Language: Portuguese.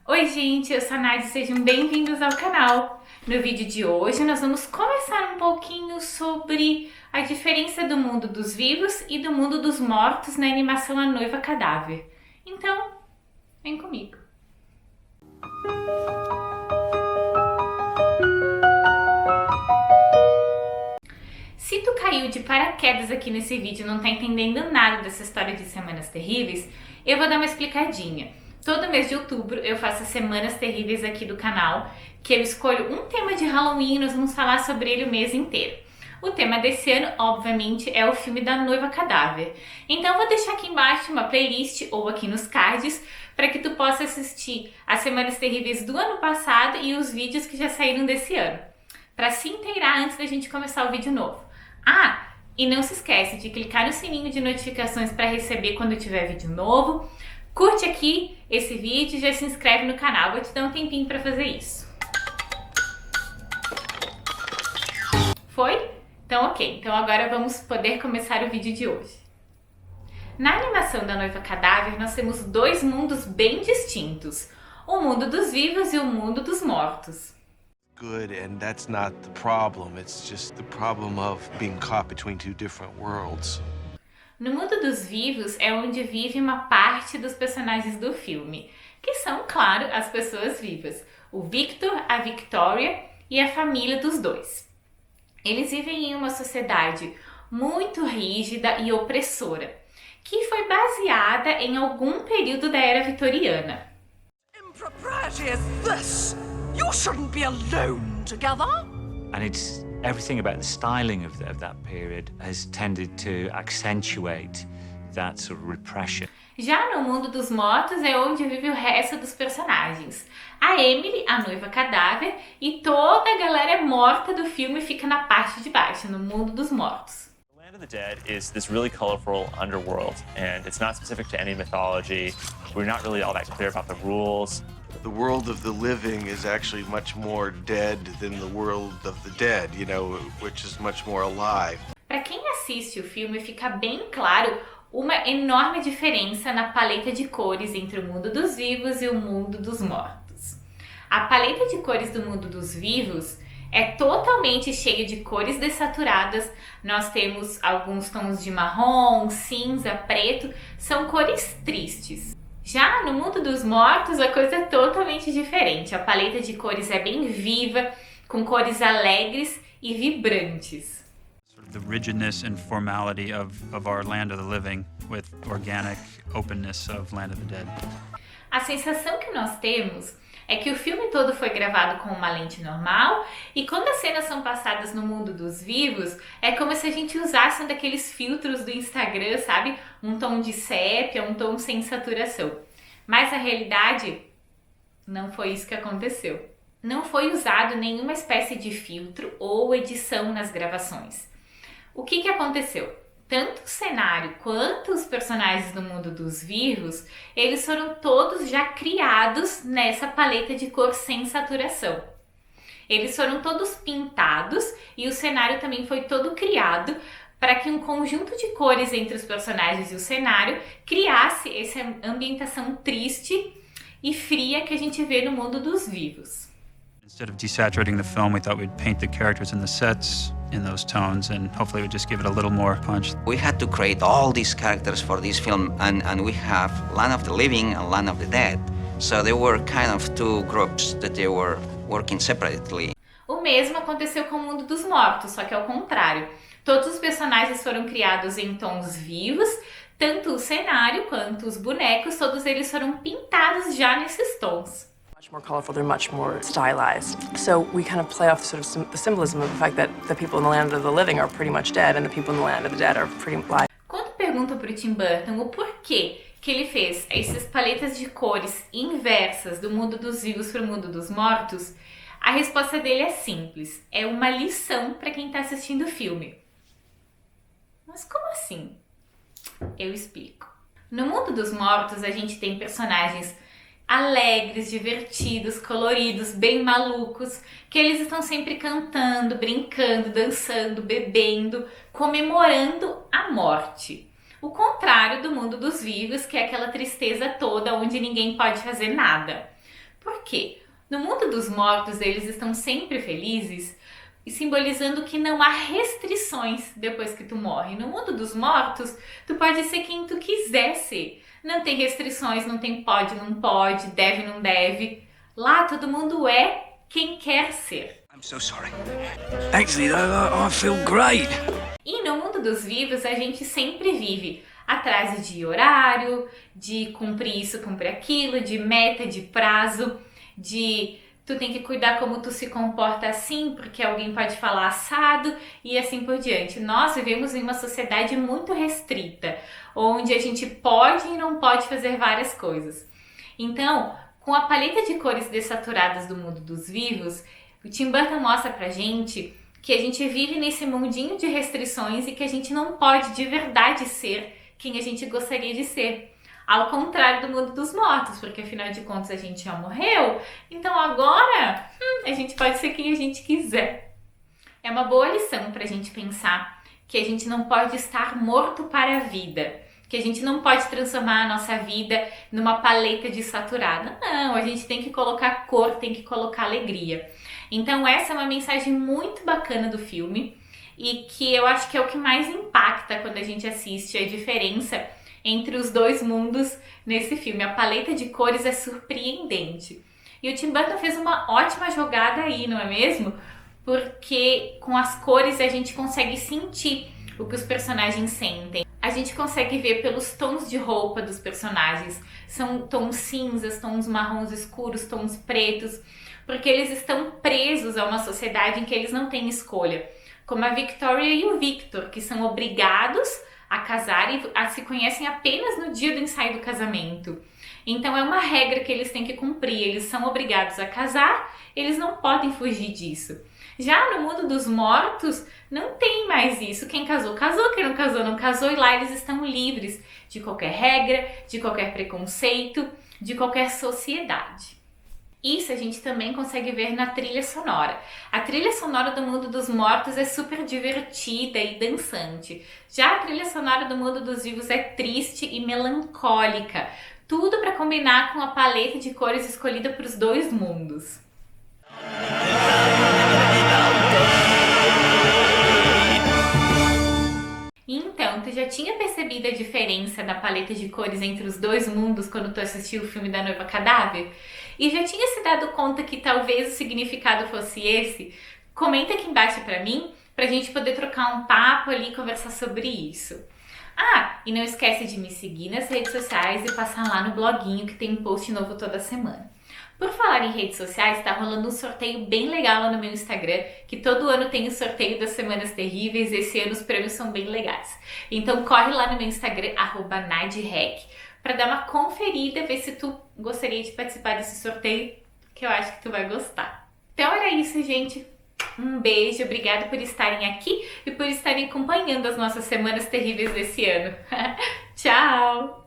Oi gente, eu sou a Nádia, sejam bem-vindos ao canal. No vídeo de hoje nós vamos conversar um pouquinho sobre a diferença do mundo dos vivos e do mundo dos mortos na animação A Noiva Cadáver. Então, vem comigo. Se tu caiu de paraquedas aqui nesse vídeo e não tá entendendo nada dessa história de Semanas Terríveis, eu vou dar uma explicadinha. Todo mês de outubro eu faço as Semanas Terríveis aqui do canal, que eu escolho um tema de Halloween e nós vamos falar sobre ele o mês inteiro. O tema desse ano, obviamente, é o filme da Noiva Cadáver. Então eu vou deixar aqui embaixo uma playlist ou aqui nos cards para que tu possa assistir as Semanas Terríveis do ano passado e os vídeos que já saíram desse ano, para se inteirar antes da gente começar o vídeo novo. Ah, e não se esquece de clicar no sininho de notificações para receber quando tiver vídeo novo. Curte aqui esse vídeo e já se inscreve no canal, vou te dar um tempinho para fazer isso. Foi? Então ok, então agora vamos poder começar o vídeo de hoje. Na animação da Noiva Cadáver nós temos dois mundos bem distintos, o mundo dos vivos e o mundo dos mortos. Good, and that's not the problem. It's just the problem of being caught between two different worlds. No mundo dos vivos é onde vive uma parte dos personagens do filme, que são, claro, as pessoas vivas, o Victor, a Victoria e a família dos dois. Eles vivem em uma sociedade muito rígida e opressora, que foi baseada em algum período da era vitoriana. Impropriety is this! You shouldn't be alone together! And it's everything about the styling of that period has tended to accentuate that sort of repression. Já no mundo dos mortos é onde vive o resto dos personagens. A Emily, a noiva cadáver, e toda a galera morta do filme fica na parte de baixo, no mundo dos mortos. The Land of the Dead is this really colorful underworld, and it's not specific to any mythology. We're not really all that clear about the rules. The world of the living is actually much more dead than the world of the dead, you know, which is much more alive. Para quem assiste o filme, fica bem claro uma enorme diferença na paleta de cores entre o mundo dos vivos e o mundo dos mortos. A paleta de cores do mundo dos vivos é totalmente cheia de cores dessaturadas. Nós temos alguns tons de marrom, cinza, preto, são cores tristes. Já no mundo dos mortos, a coisa é totalmente diferente. A paleta de cores é bem viva, com cores alegres e vibrantes. Sort of the rigidness and formality of our Land of the Living with organic openness of Land of the Dead. A sensação que nós temos é que o filme todo foi gravado com uma lente normal e quando as cenas são passadas no mundo dos vivos, é como se a gente usasse um daqueles filtros do Instagram, sabe? Um tom de sépia, um tom sem saturação. Mas a realidade não foi isso que aconteceu. Não foi usado nenhuma espécie de filtro ou edição nas gravações. O que aconteceu? Tanto o cenário quanto os personagens do mundo dos vivos, eles foram todos já criados nessa paleta de cor sem saturação. Eles foram todos pintados e o cenário também foi todo criado para que um conjunto de cores entre os personagens e o cenário criasse essa ambientação triste e fria que a gente vê no mundo dos vivos. Instead of desaturating the film, we thought we'd paint the characters and the sets in those tones, and hopefully it would just give it a little more punch. We had to create all these characters for this film, and we have Land of the Living and Land of the Dead. So they were kind of two groups that they were working separately. O mesmo aconteceu com o mundo dos mortos, só que ao contrário. Todos os personagens foram criados em tons vivos, tanto o cenário quanto os bonecos, todos eles foram pintados já nesses tons. Much more colorful, they're much more stylized. So we kind of play off the symbolism of the fact that the people in the land of the living are pretty much dead and the people in the land of the dead are pretty alive. Quando perguntam pro Tim Burton o porquê que ele fez essas paletas de cores inversas do mundo dos vivos para o mundo dos mortos, a resposta dele é simples, é uma lição para quem está assistindo o filme. Mas como assim? Eu explico. No mundo dos mortos a gente tem personagens alegres, divertidos, coloridos, bem malucos, que eles estão sempre cantando, brincando, dançando, bebendo, comemorando a morte. O contrário do mundo dos vivos, que é aquela tristeza toda onde ninguém pode fazer nada. Por quê? No mundo dos mortos, eles estão sempre felizes, simbolizando que não há restrições depois que tu morre. No mundo dos mortos, tu pode ser quem tu quiser ser. Não tem restrições, não tem pode, não pode, deve, não deve. Lá todo mundo é quem quer ser. I'm so sorry. Actually, though, I feel great. E no mundo dos vivos, a gente sempre vive atrás de horário, de cumprir isso, cumprir aquilo, de meta, de prazo, de tu tem que cuidar como tu se comporta assim, porque alguém pode falar assado e assim por diante. Nós vivemos em uma sociedade muito restrita, onde a gente pode e não pode fazer várias coisas. Então, com a paleta de cores dessaturadas do mundo dos vivos, o Tim Burton mostra pra gente que a gente vive nesse mundinho de restrições e que a gente não pode de verdade ser quem a gente gostaria de ser. Ao contrário do mundo dos mortos, porque afinal de contas a gente já morreu, então agora a gente pode ser quem a gente quiser. É uma boa lição pra gente pensar que a gente não pode estar morto para a vida, que a gente não pode transformar a nossa vida numa paleta de saturada. Não, a gente tem que colocar cor, tem que colocar alegria. Então essa é uma mensagem muito bacana do filme e que eu acho que é o que mais impacta quando a gente assiste, a diferença entre os dois mundos nesse filme. A paleta de cores é surpreendente. E o Tim Burton fez uma ótima jogada aí, não é mesmo? Porque com as cores a gente consegue sentir o que os personagens sentem. A gente consegue ver pelos tons de roupa dos personagens. São tons cinzas, tons marrons escuros, tons pretos, porque eles estão presos a uma sociedade em que eles não têm escolha. Como a Victoria e o Victor, que são obrigados a casar e se conhecem apenas no dia do ensaio do casamento. Então é uma regra que eles têm que cumprir, eles são obrigados a casar, eles não podem fugir disso. Já no mundo dos mortos, não tem mais isso. Quem casou, casou, quem não casou, não casou, e lá eles estão livres de qualquer regra, de qualquer preconceito, de qualquer sociedade. Isso a gente também consegue ver na trilha sonora. A trilha sonora do mundo dos mortos é super divertida e dançante. Já a trilha sonora do mundo dos vivos é triste e melancólica. Tudo para combinar com a paleta de cores escolhida para os dois mundos. Então, tu já tinha percebido a diferença da paleta de cores entre os dois mundos quando tu assistiu o filme da Noiva Cadáver? E já tinha se dado conta que talvez o significado fosse esse? Comenta aqui embaixo pra mim, pra gente poder trocar um papo ali e conversar sobre isso. Ah, e não esquece de me seguir nas redes sociais e passar lá no bloguinho que tem um post novo toda semana. Por falar em redes sociais, tá rolando um sorteio bem legal lá no meu Instagram, que todo ano tem o sorteio das Semanas Terríveis, e esse ano os prêmios são bem legais. Então corre lá no meu Instagram, @NadiRec, para dar uma conferida, ver se tu gostaria de participar desse sorteio, que eu acho que tu vai gostar. Então era isso, gente. Um beijo, obrigada por estarem aqui e por estarem acompanhando as nossas Semanas Terríveis desse ano. Tchau!